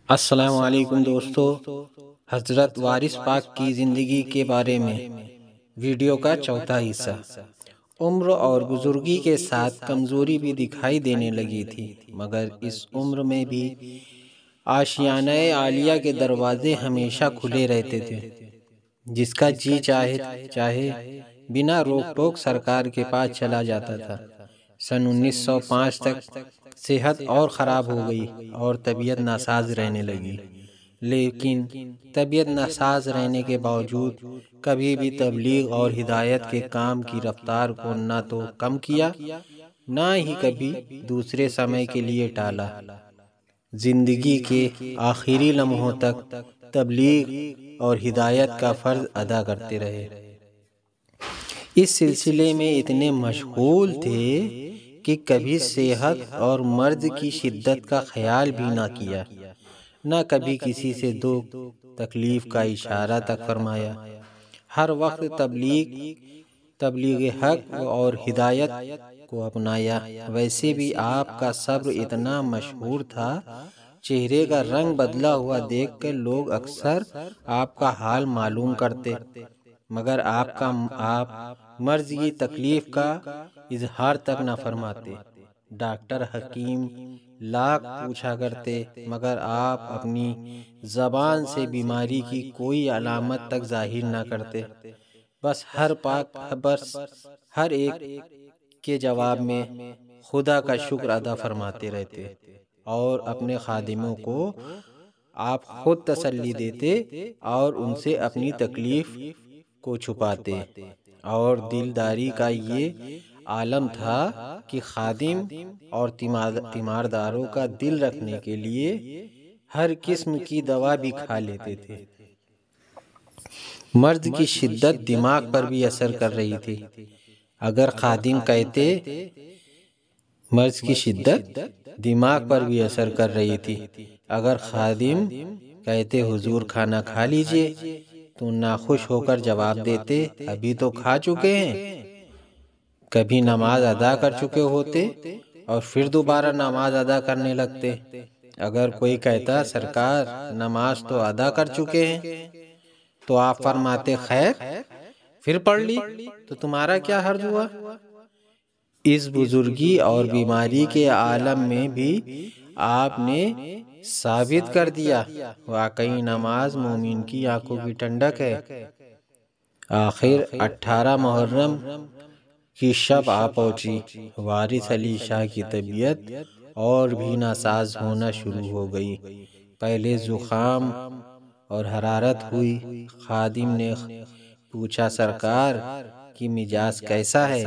السلام علیکم دوستو، حضرت وارث پاک کی زندگی کے بارے میں ویڈیو کا چوتھا حصہ۔ عمر اور بزرگی کے ساتھ کمزوری بھی دکھائی دینے لگی تھی، مگر اس عمر میں بھی آشیانہ عالیہ کے دروازے ہمیشہ کھلے رہتے تھے۔ جس کا جی چاہے بنا روک ٹوک سرکار کے پاس چلا جاتا تھا۔ سن 1905 تک صحت اور خراب ہو گئی اور طبیعت ناساز رہنے لگی، لیکن طبیعت ناساز رہنے کے باوجود کبھی بھی تبلیغ اور ہدایت کے کام کی رفتار کو نہ تو کم کیا، نہ ہی کبھی دوسرے سمے کے لیے ٹالا۔ زندگی کے آخری لمحوں تک تبلیغ اور ہدایت کا فرض ادا کرتے رہے۔ اس سلسلے میں اتنے مشغول تھے کہ کبھی صحت اور مرض کی شدت کا خیال بھی نہ کیا، نہ کبھی کسی سے دکھ تکلیف کا اشارہ تک فرمایا۔ ہر وقت تبلیغ حق اور ہدایت کو اپنایا۔ ویسے بھی آپ کا صبر اتنا مشہور تھا، چہرے کا رنگ بدلا ہوا دیکھ کر لوگ اکثر آپ کا حال معلوم کرتے، مگر آپ مرض کی تکلیف کا اظہار تک نہ فرماتے۔ ڈاکٹر حکیم لاکھ پوچھا کرتے، مگر آپ اپنی زبان سے بیماری کی کوئی علامت تک ظاہر نہ کرتے۔ بس ہر ایک کے جواب میں خدا کا شکر ادا فرماتے رہتے، اور اپنے خادموں کو آپ خود تسلی دیتے اور ان سے اپنی تکلیف کو چھپاتے۔ اور دلداری کا یہ عالم تھا کہ خادم اور تیمارداروں کا دل رکھنے کے لیے ہر قسم کی دوا بھی کھا لیتے تھے۔ مرض کی شدت دماغ پر بھی اثر کر رہی تھی۔ اگر خادم کہتے مرض کی شدت دماغ پر بھی اثر کر رہی تھی، اگر خادم کہتے حضور کھانا کھا لیجئے، تو ناخوش ہو کر جواب دیتے ابھی تو کھا چکے ہیں۔ کبھی نماز ادا کر چکے ہوتے اور پھر دوبارہ نماز ادا کرنے لگتے۔ اگر کوئی کہتا سرکار نماز تو ادا کر چکے ہیں، تو آپ فرماتے خیر پھر پڑھ لی تو تمہارا کیا حرج ہوا۔ اس بزرگی اور بیماری کے عالم میں بھی آپ نے ثابت کر دیا واقعی نماز مومن کی آنکھوں کی ٹھنڈک ہے۔ آخر 18 محرم کی شب آ پہنچی۔ وارث علی شاہ کی طبیعت اور بھی ناساز ہونا شروع ہو گئی۔ پہلے زکام اور حرارت ہوئی۔ خادم نے پوچھا سرکار کی مزاج کیسا ہے؟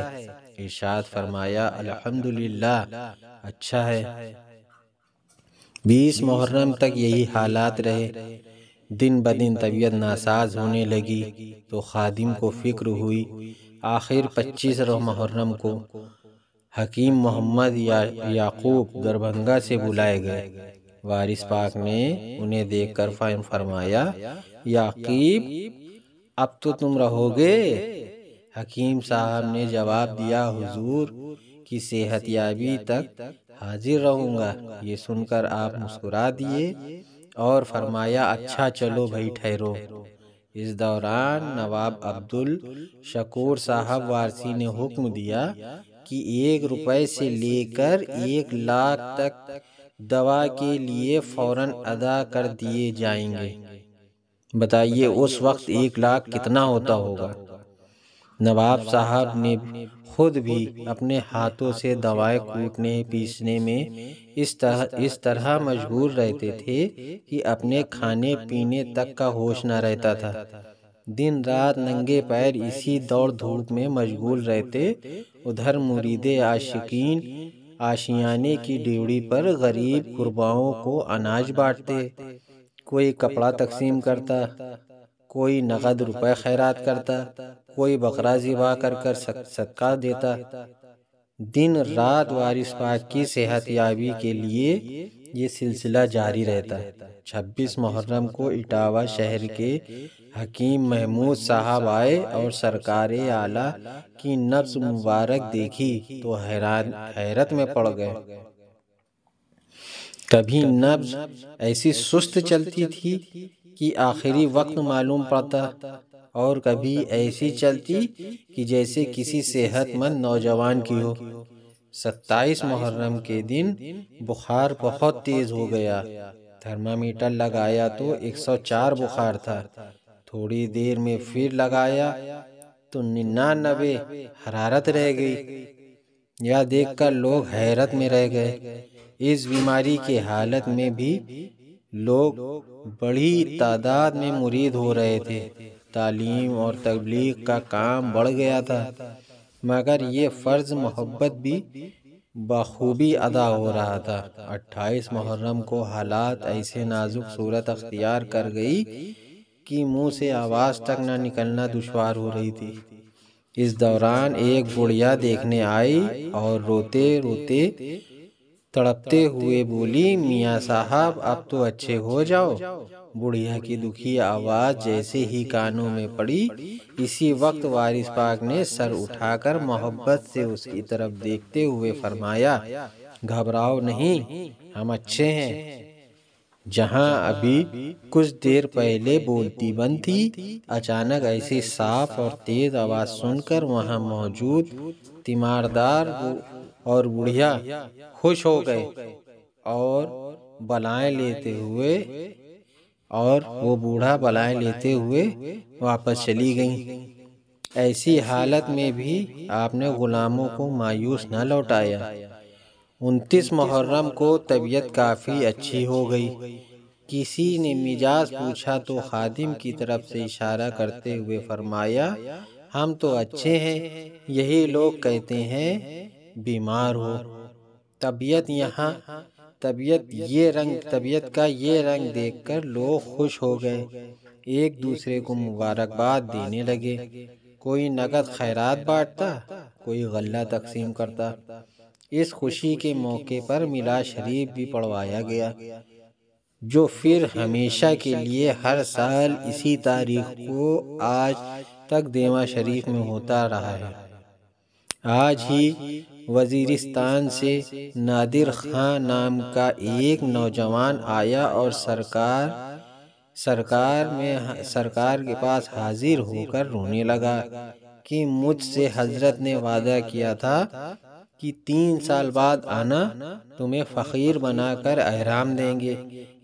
ارشاد فرمایا الحمدللہ اچھا ہے۔ 20 محرم تک یہی حالات رہے۔ دن بدن طبیعت ناساز ہونے لگی تو خادم کو فکر ہوئی۔ آخر 25 محرم کو حکیم محمد یعقوب دربھنگہ سے بلائے گئے۔ وارث پاک نے انہیں دیکھ کر فرمایا یعقوب اب تو تم رہو گے؟ حکیم صاحب نے جواب دیا حضور کی صحت یابی تک حاضر رہوں گا۔ یہ سن کر آپ مسکرا دیے اور فرمایا اچھا چلو بھائی ٹھہرو۔ اس دوران نواب عبدالشکور صاحب وارثی نے حکم دیا کہ 1 روپے سے لے کر 1 لاکھ تک دوا کے لیے فوراً ادا کر دیے جائیں گے۔ بتائیے اس وقت 1 لاکھ کتنا ہوتا ہوگا۔ نواب صاحب نے خود بھی اپنے ہاتھوں سے دوائیں کوٹنے پیسنے میں اس طرح مشغول رہتے تھے کہ اپنے کھانے پینے تک کا ہوش نہ رہتا تھا۔ دن رات ننگے پیر اسی دوڑ دھوپ میں مشغول رہتے۔ ادھر مرید عاشقین آشیانے کی ڈیوڑی پر غریب غرباؤں کو اناج بانٹتے۔ کوئی کپڑا تقسیم کرتا، کوئی نقد روپے خیرات کرتا، کوئی بکرا ذبح کر صدقہ دیتا۔ دن رات وارث پاک کی صحت یابی کے لیے یہ سلسلہ جاری رہتا۔ 26 محرم کو اٹاوہ شہر کے حکیم محمود صاحب آئے اور سرکار اعلیٰ کی نبض مبارک دیکھی تو حیرت میں پڑ گئے۔ کبھی نبض ایسی سست چلتی تھی کہ آخری وقت معلوم پڑتا، اور کبھی ایسی چلتی کہ جیسے کسی صحت مند نوجوان کی ہو۔ 27 محرم کے دن بخار بہت تیز ہو گیا۔ تھرمامیٹر لگایا تو 104 بخار تھا۔ تھوڑی دیر میں پھر لگایا تو 99 حرارت رہ گئی۔ یہ دیکھ کر لوگ حیرت میں رہ گئے۔ اس بیماری کی حالت میں بھی لوگ بڑی تعداد میں مرید ہو رہے تھے۔ تعلیم اور تبلیغ کا کام بڑھ گیا تھا، مگر یہ فرض محبت بھی بخوبی ادا ہو رہا تھا۔ 28 محرم کو حالات ایسے نازک صورت اختیار کر گئی کہ منہ سے آواز تک نہ نکلنا دشوار ہو رہی تھی۔ اس دوران ایک بڑھیا دیکھنے آئی اور روتے روتے تڑپتے ہوئے بولی، میاں صاحب اب تو اچھے ہو جاؤ۔ بڑھیا کی دکھی آواز جیسے ہی کانوں میں پڑی، اسی وقت وارث پاک نے سر اٹھا کر محبت سے اس کی طرف دیکھتے ہوئے فرمایا، گھبراؤ نہیں، ہم اچھے ہیں۔ جہاں ابھی کچھ دیر پہلے بولتی بند تھی، اچانک ایسی صاف اور تیز آواز سن کر وہاں موجود تیماردار اور بڑھیا خوش ہو گئے اور وہ بوڑھا بلائیں لیتے ہوئے واپس چلی گئیں۔ ایسی حالت میں بھی آپ نے غلاموں کو مایوس نہ لوٹایا۔ 29 محرم کو طبیعت کافی اچھی ہو گئی۔ کسی نے مزاج پوچھا تو خادم کی طرف سے اشارہ کرتے ہوئے فرمایا، ہم تو اچھے ہیں، یہی لوگ کہتے ہیں بیمار ہو۔ طبیعت کا یہ رنگ دیکھ کر لوگ خوش ہو گئے، ایک دوسرے کو مبارکباد دینے لگے۔ کوئی نقد خیرات بانٹتا، کوئی غلہ تقسیم کرتا۔ اس خوشی کے موقع پر میلاد شریف بھی پڑھوایا گیا، جو پھر ہمیشہ کے لیے ہر سال اسی تاریخ کو آج تک دیواں شریف میں ہوتا رہا ہے۔ آج ہی وزیرستان سے نادر خاں نام کا ایک نوجوان آیا اور سرکار کے پاس حاضر ہو کر رونے لگا کہ مجھ سے حضرت نے وعدہ کیا تھا کہ 3 سال بعد آنا، تمہیں فقیر بنا کر احرام دیں گے۔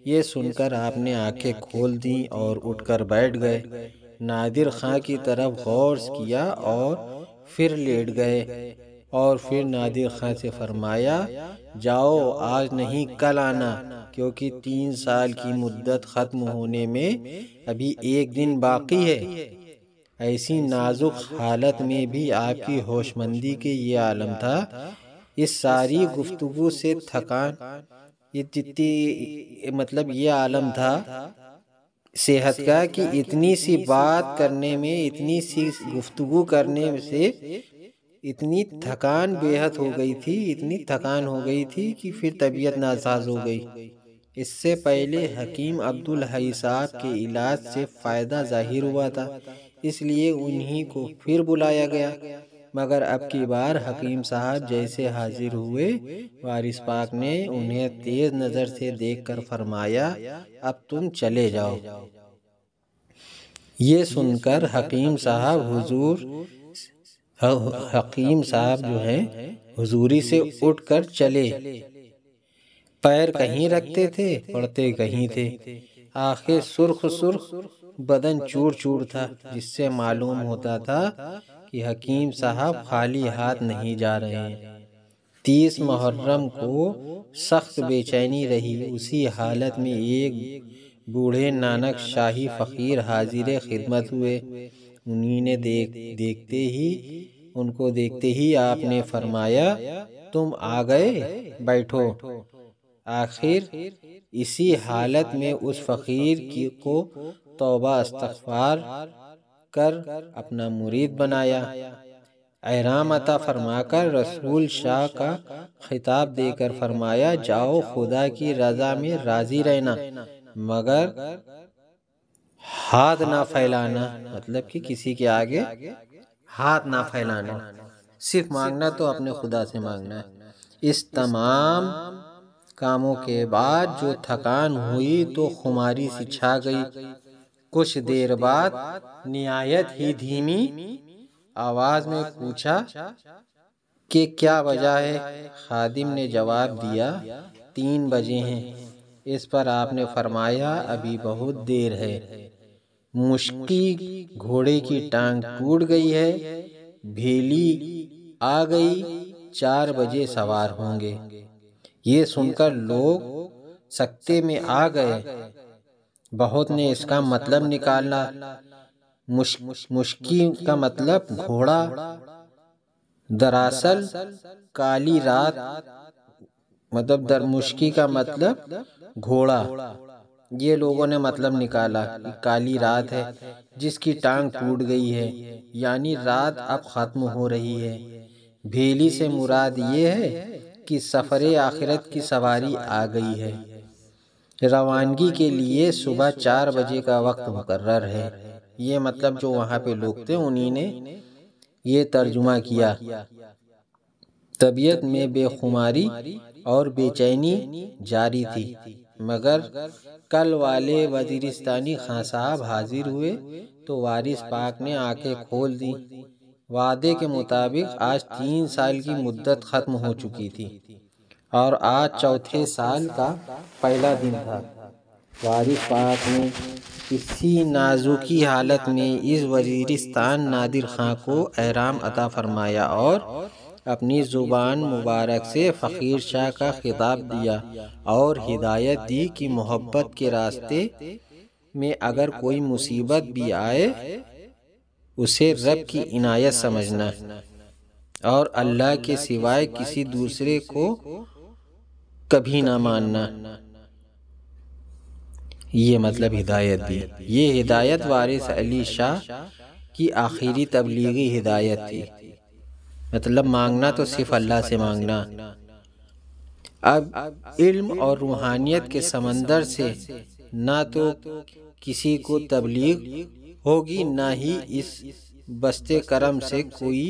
یہ سن کر آپ نے آنکھیں کھول دیں اور اٹھ کر بیٹھ گئے۔ نادر خاں کی طرف غور کیا اور پھر لیٹ گئے، اور پھر نادر خاں سے فرمایا، جاؤ آج نہیں کل آنا، کیونکہ 3 سال کی مدت ختم ہونے میں ابھی 1 دن باقی ہے۔ ایسی نازک حالت میں بھی آپ کی ہوش مندی کے یہ عالم تھا۔ اس ساری گفتگو سے یہ عالم تھا صحت کا کہ اتنی سی بات کرنے میں، اتنی سی گفتگو کرنے سے اتنی تھکان ہو گئی تھی کہ پھر طبیعت ناساز ہو گئی۔ اس سے پہلے حکیم عبدالحی صاحب کے علاج سے فائدہ ظاہر ہوا تھا، اس لیے انہی کو پھر بلایا گیا، مگر اب کی بار حکیم صاحب جیسے حاضر ہوئے، وارث پاک نے انہیں تیز نظر سے دیکھ کر فرمایا، اب تم چلے جاؤ۔ یہ سن کر حکیم صاحب جو ہیں حضوری سے اٹھ کر چلے۔ پیر کہیں رکھتے تھے، پڑتے کہیں تھے۔ آنکھیں سرخ بدن چور چور تھا، جس سے معلوم ہوتا تھا کہ حکیم صاحب خالی ہاتھ نہیں جا رہے ہیں۔ 30 محرم کو سخت بے چینی رہی۔ اسی حالت میں ایک بوڑھے نانک شاہی فقیر حاضر خدمت ہوئے۔ ان کو دیکھتے ہی آپ نے فرمایا، تم آ گئے، بیٹھو۔ آخر اسی حالت میں اس فقیر کو توبہ استغفار کر اپنا مرید بنایا۔ احرام عطا فرما کر رسول شاہ کا خطاب دے کر فرمایا، جاؤ خدا کی رضا میں راضی رہنا، مگر ہاتھ نہ پھیلانا، مطلب کہ کسی کے آگے ہاتھ نہ پھیلانا، صرف مانگنا تو اپنے خدا سے مانگنا ہے۔ اس تمام کاموں کے بعد جو تھکان ہوئی تو خماری سی چھا گئی۔ کچھ دیر بعد نہایت ہی دھیمی آواز میں پوچھا کہ کیا وجہ ہے؟ خادم نے جواب دیا 3 بجے ہیں۔ اس پر آپ نے فرمایا ابھی بہت دیر ہے، مشکی گھوڑے کی ٹانگ ٹوٹ گئی ہے، بھیلی آ گئی، 4 بجے سوار ہوں گے۔ یہ سن کر لوگ سکتے میں آ گئے۔ بہت نے اس کا مطلب نکالا۔ مشکی کا مطلب گھوڑا، دراصل کالی رات، مشکی کا مطلب گھوڑا۔ یہ لوگوں نے مطلب نکالا کہ کالی رات ہے جس کی ٹانگ ٹوٹ گئی ہے، یعنی رات اب ختم ہو رہی ہے۔ بھیلی سے مراد یہ ہے کہ سفر آخرت کی سواری آ گئی ہے۔ روانگی کے لیے صبح 4 بجے کا وقت مقرر ہے۔ یہ مطلب جو وہاں پہ لوگ تھے انہی نے یہ ترجمہ کیا۔ طبیعت میں بے خماری اور بے چینی جاری تھی، مگر کل والے وزیرستانی خان صاحب حاضر ہوئے تو وارث پاک نے آنکھیں کھول دیں۔ وعدے کے مطابق آج 3 سال کی مدت ختم ہو چکی تھی اور آج چوتھے سال کا پہلا دن تھا۔ وارث پاک نے اسی نازکی حالت میں اس وزیرستان نادر خان کو احرام عطا فرمایا اور اپنی زبان مبارک سے فقیر شاہ کا خطاب دیا اور ہدایت دی کہ محبت کے راستے میں اگر کوئی مصیبت بھی آئے اسے رب کی عنایت سمجھنا اور اللہ کے سوائے کسی دوسرے کو کبھی نہ ماننا۔ یہ مطلب ہدایت دی۔ یہ ہدایت وارث علی شاہ کی آخری تبلیغی ہدایت تھی۔ مطلب مانگنا تو صرف اللہ سے مانگنا۔ اب علم اور روحانیت کے سمندر سے نہ تو کسی کو تبلیغ ہوگی، نہ ہی اس بستے کرم سے کوئی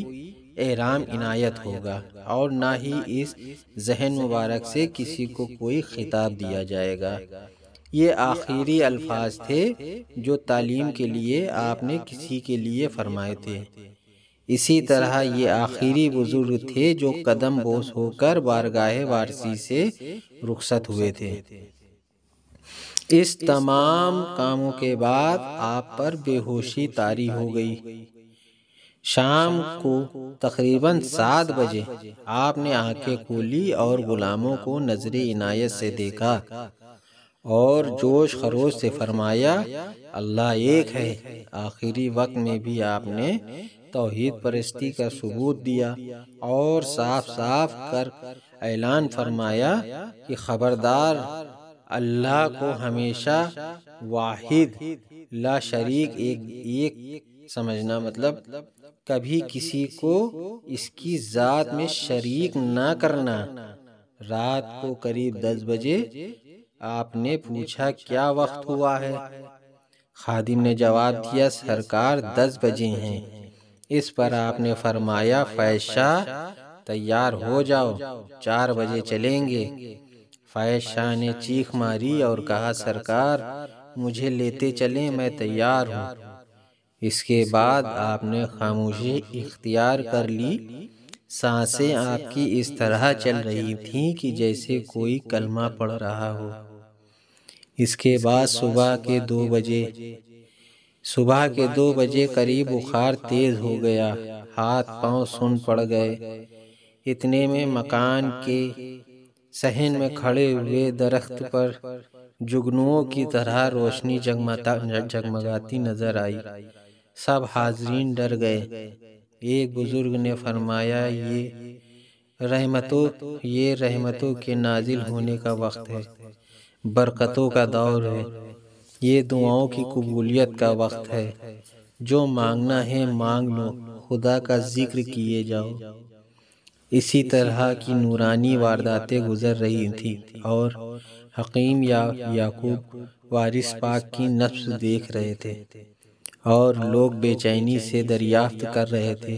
احرام عنایت ہوگا، اور نہ ہی اس ذہن مبارک سے کسی کو کوئی خطاب دیا جائے گا۔ یہ آخری الفاظ تھے جو تعلیم کے لیے آپ نے کسی کے لیے فرمائے تھے۔ اسی طرح یہ آخری بزرگ تھے جو قدم بوس ہو کر بارگاہ وارثی سے رخصت ہوئے تھے۔ اس تمام کاموں کے بعد آپ پر بے ہوشی طاری ہو گئی۔ شام کو تقریباً 7 بجے آپ نے آنکھیں کھولی اور غلاموں کو نظر عنایت سے دیکھا اور جوش خروش سے فرمایا اللہ ایک ہے۔ آخری وقت میں بھی آپ نے توحید پرستی کا ثبوت دیا اور صاف صاف کر اعلان فرمایا کہ خبردار، اللہ کو ہمیشہ واحد لا شریک ایک سمجھنا، مطلب کبھی کسی کو اس کی ذات میں شریک نہ کرنا۔ رات کو قریب 10 بجے آپ نے پوچھا کیا وقت ہوا ہے؟ خادم نے جواب دیا سرکار 10 بجے ہیں۔ اس پر آپ نے فرمایا فیض شاہ تیار ہو جاؤ، 4 بجے چلیں گے۔ فیض شاہ نے چیخ ماری اور کہا سرکار مجھے لیتے چلیں، میں تیار ہوں۔ اس کے بعد آپ نے خاموشی اختیار کر لی۔ سانسیں آپ کی اس طرح چل رہی تھیں کہ جیسے کوئی کلمہ پڑھ رہا ہو۔ اس کے بعد صبح کے 2 بجے قریب بخار تیز ہو گیا، ہاتھ پاؤں سن پڑ گئے۔ اتنے میں مکان کے صحن میں کھڑے ہوئے درخت پر جگنوؤں کی طرح روشنی جگمگاتی نظر آئی۔ سب حاضرین ڈر گئے۔ ایک بزرگ نے فرمایا یہ رحمتوں کے نازل ہونے کا وقت ہے، برکتوں کا دور ہے، یہ دعاؤں کی قبولیت کا وقت ہے۔ جو مانگنا ہے مانگ لو، خدا کا ذکر کیے جاؤ۔ اسی طرح کی نورانی وارداتیں گزر رہی تھیں اور حکیم یعقوب وارث پاک کی نبض دیکھ رہے تھے اور لوگ بے چینی سے دریافت کر رہے تھے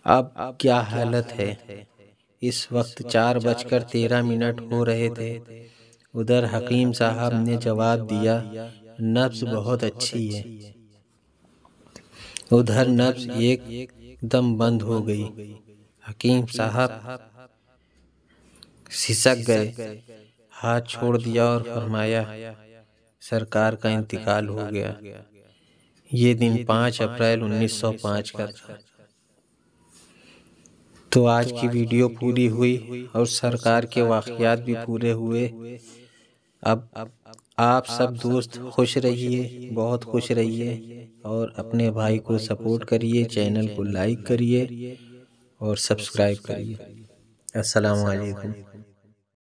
اب کیا حالت ہے۔ اس وقت 4:13 ہو رہے تھے۔ ادھر حکیم صاحب نے جواب دیا، نبض بہت اچھی ہے۔ ادھر نبض ایک دم بند ہو گئی۔ حکیم صاحب سسک گئے، ہاتھ چھوڑ دیا اور فرمایا، سرکار کا انتقال ہو گیا۔ یہ دن 5 اپریل 1905 کا تھا۔ تو آج کی ویڈیو پوری ہوئی اور سرکار کے واقعات بھی پورے ہوئے۔ اب آپ سب دوست خوش رہیے، بہت خوش رہیے، اور اپنے بھائی کو سپورٹ کریے، چینل کو لائک کریے اور سبسکرائب کریے۔ السلام علیکم۔